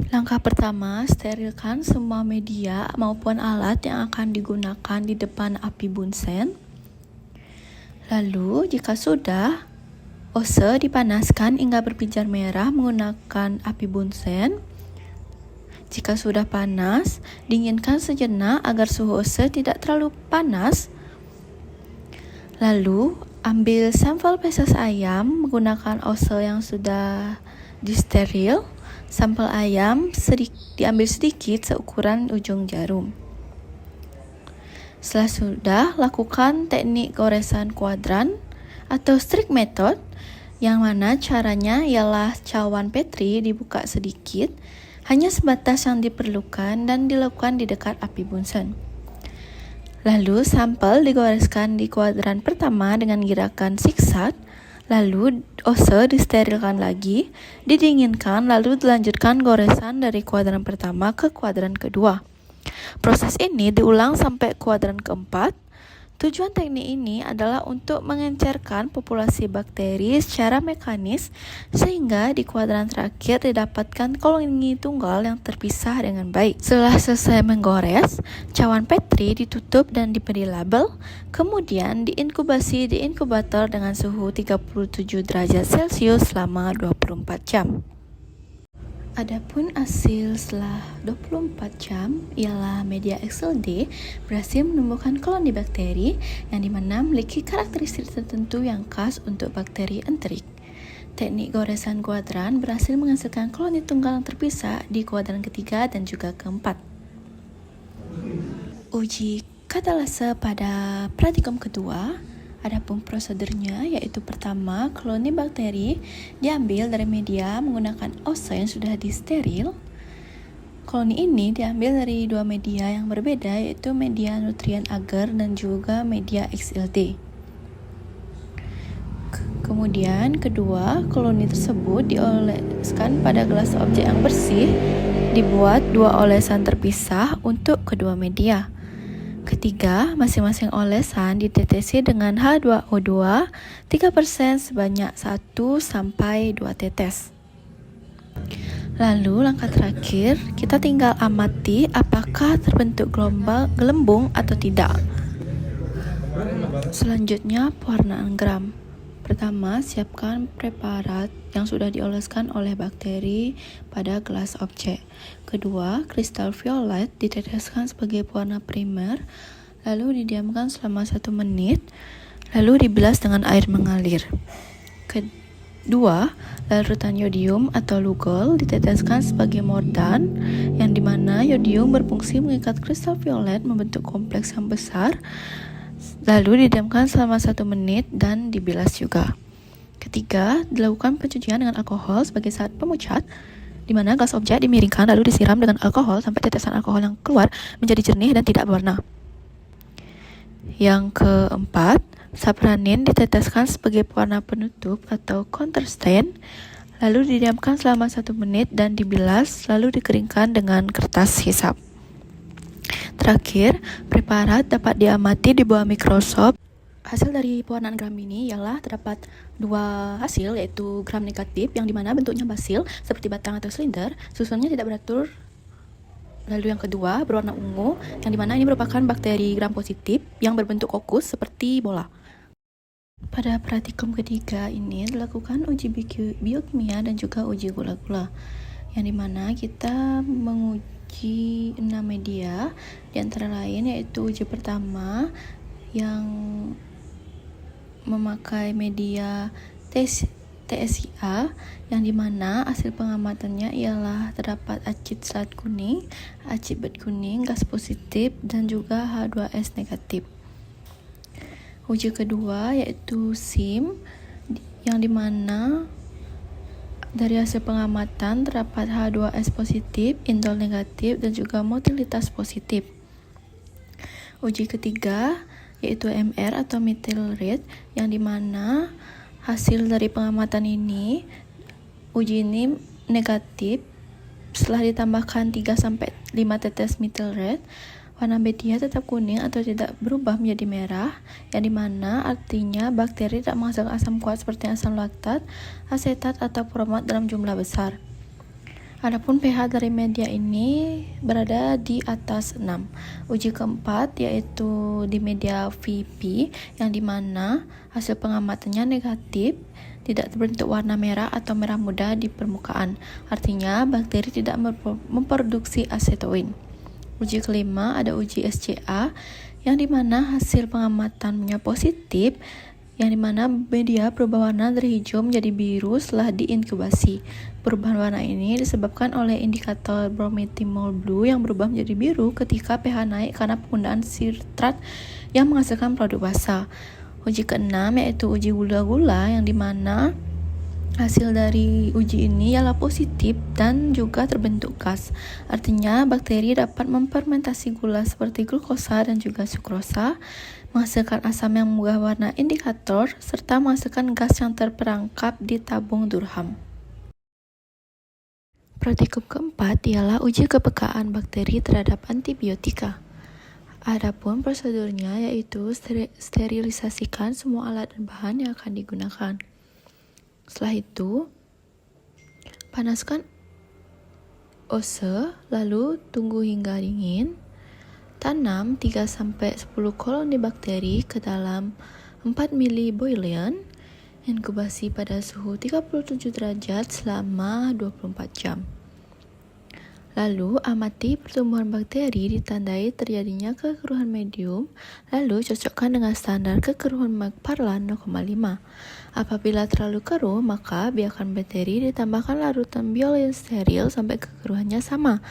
Langkah pertama, sterilkan semua media maupun alat yang akan digunakan di depan api bunsen. Lalu, jika sudah, ose dipanaskan hingga berpijar merah menggunakan api bunsen. Jika sudah panas, dinginkan sejenak agar suhu ose tidak terlalu panas. Lalu, ambil sampel feses ayam menggunakan ose yang sudah disteril. Sampel ayam diambil sedikit seukuran ujung jarum. Setelah sudah, lakukan teknik goresan kuadran atau strict method, yang mana caranya ialah cawan Petri dibuka sedikit, hanya sebatas yang diperlukan dan dilakukan di dekat api bunsen. Lalu sampel digoreskan di kuadran pertama dengan gerakan zigzag. Lalu ose disterilkan lagi, didinginkan, lalu dilanjutkan goresan dari kuadran pertama ke kuadran kedua. Proses ini diulang sampai kuadran keempat. Tujuan teknik ini adalah untuk mengencerkan populasi bakteri secara mekanis sehingga di kuadran terakhir didapatkan koloni tunggal yang terpisah dengan baik. Setelah selesai menggores, cawan Petri ditutup dan diberi label, kemudian diinkubasi di inkubator dengan suhu 37 derajat Celcius selama 24 jam. Adapun hasil setelah 24 jam ialah media XLD berhasil menumbuhkan koloni bakteri yang dimana memiliki karakteristik tertentu yang khas untuk bakteri enterik. Teknik goresan kuadran berhasil menghasilkan koloni tunggal yang terpisah di kuadran ketiga dan juga keempat. Uji katalase pada praktikum kedua. Adapun prosedurnya yaitu pertama, koloni bakteri diambil dari media menggunakan ose yang sudah disteril. Koloni ini diambil dari dua media yang berbeda yaitu media nutrien agar dan juga media XLD. Kemudian kedua, koloni tersebut dioleskan pada gelas objek yang bersih, dibuat dua olesan terpisah untuk kedua media. Ketiga, masing-masing olesan ditetesi dengan H2O2 3% sebanyak 1-2 tetes. Lalu langkah terakhir, kita tinggal amati apakah terbentuk gelembung atau tidak. Selanjutnya, pewarnaan gram. Pertama, siapkan preparat yang sudah dioleskan oleh bakteri pada gelas objek. Kedua, kristal violet diteteskan sebagai pewarna primer, lalu didiamkan selama 1 menit, lalu dibilas dengan air mengalir. Kedua, larutan yodium atau lugol diteteskan sebagai mordan, yang dimana yodium berfungsi mengikat kristal violet membentuk kompleks yang besar, lalu didiamkan selama 1 menit dan dibilas juga. Ketiga, dilakukan pencucian dengan alkohol sebagai saat pemucat, di mana gelas objek dimiringkan lalu disiram dengan alkohol sampai tetesan alkohol yang keluar menjadi jernih dan tidak berwarna. Yang keempat, sapranin diteteskan sebagai pewarna penutup atau counter stain, lalu didiamkan selama 1 menit dan dibilas, lalu dikeringkan dengan kertas hisap. Terakhir, preparat dapat diamati di bawah mikroskop. Hasil dari pewarnaan gram ini ialah terdapat dua hasil, yaitu gram negatif yang dimana bentuknya basil seperti batang atau silinder, susunnya tidak beratur. Lalu yang kedua berwarna ungu, yang dimana ini merupakan bakteri gram positif yang berbentuk kokus seperti bola. Pada praktikum ketiga ini dilakukan uji biokimia dan juga uji gula-gula, yang dimana kita menguji 6 media, di antara lain yaitu uji pertama yang memakai media TSIA, yang dimana hasil pengamatannya ialah terdapat acid selat kuning, acid bat kuning, gas positif, dan juga H2S negatif. Uji kedua yaitu SIM, yang dimana dari hasil pengamatan terdapat H2S positif, indol negatif, dan juga motilitas positif. Uji ketiga yaitu MR atau methyl red, yang dimana hasil dari pengamatan ini, uji ini negatif setelah ditambahkan 3-5 tetes methyl red. Warna media tetap kuning atau tidak berubah menjadi merah, yang dimana artinya bakteri tidak menghasilkan asam kuat seperti asam laktat, asetat, atau bromat dalam jumlah besar. Adapun pH dari media ini berada di atas 6. Uji keempat yaitu di media VP yang dimana hasil pengamatannya negatif, tidak terbentuk warna merah atau merah muda di permukaan. Artinya bakteri tidak memproduksi asetoin. Uji kelima ada uji SCA yang dimana hasil pengamatannya positif, yang dimana media berubah warna dari hijau menjadi biru setelah diinkubasi. Perubahan warna ini disebabkan oleh indikator bromethymol blue yang berubah menjadi biru ketika pH naik karena penggunaan sitrat yang menghasilkan produk basa. Uji keenam yaitu uji gula-gula yang dimana hasil dari uji ini ialah positif dan juga terbentuk gas. Artinya bakteri dapat memfermentasi gula seperti glukosa dan juga sukrosa, menghasilkan asam yang mengubah warna indikator, serta menghasilkan gas yang terperangkap di tabung Durham. Praktikum keempat ialah uji kepekaan bakteri terhadap antibiotika. Adapun prosedurnya yaitu sterilisasikan semua alat dan bahan yang akan digunakan. Setelah itu, panaskan ose, lalu tunggu hingga dingin. Tanam 3-10 koloni bakteri ke dalam 4 ml boiler. Inkubasi pada suhu 37 derajat selama 24 jam. Lalu amati pertumbuhan bakteri ditandai terjadinya kekeruhan medium, lalu cocokkan dengan standar kekeruhan McFarland 0,5. Apabila terlalu keruh, maka biarkan bakteri ditambahkan larutan biolin steril sampai kekeruhannya sama.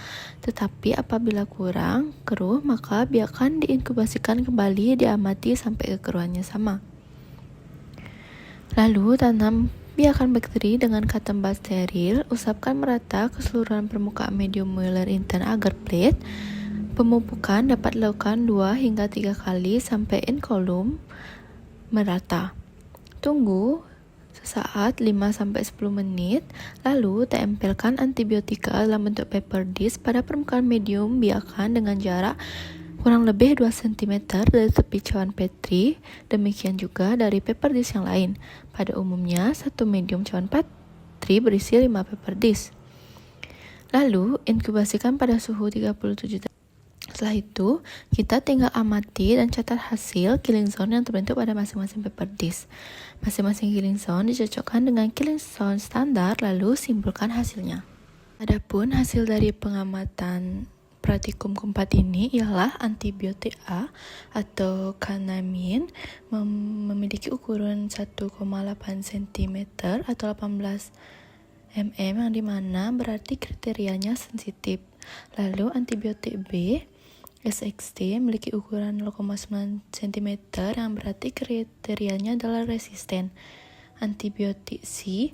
Tetapi apabila kurang keruh, maka biarkan diinkubasikan kembali, diamati sampai kekeruhannya sama. Lalu biarkan bakteri dengan cotton bud steril, usapkan merata keseluruhan permukaan medium Mueller intern agar plate. Pemupukan dapat dilakukan 2 hingga 3 kali sampai incolum merata. Tunggu sesaat 5-10 menit, lalu tempelkan antibiotika dalam bentuk paper disc pada permukaan medium, biarkan dengan jarak kurang lebih 2 cm dari tepi cawan Petri, demikian juga dari paper dish yang lain. Pada umumnya, satu medium cawan Petri berisi 5 paper dish. Lalu, inkubasikan pada suhu 37 derajat. Setelah itu, kita tinggal amati dan catat hasil killing zone yang terbentuk pada masing-masing paper dish. Masing-masing killing zone dicocokkan dengan killing zone standar, lalu simpulkan hasilnya. Adapun hasil dari pengamatan praktikum keempat ini ialah antibiotik A atau Canamin memiliki ukuran 1,8 cm atau 18 mm yang dimana berarti kriterianya sensitif. Lalu antibiotik B SXT memiliki ukuran 0,9 cm yang berarti kriterianya adalah resisten. Antibiotik C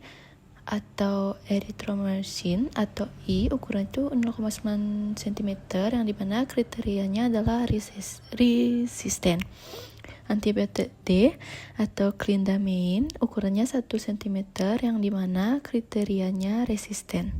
atau erythromycin atau I ukuran itu 0,9 cm yang dimana kriterianya adalah resisten. Antibiotik D atau clindamycin ukurannya 1 cm yang dimana kriterianya resisten.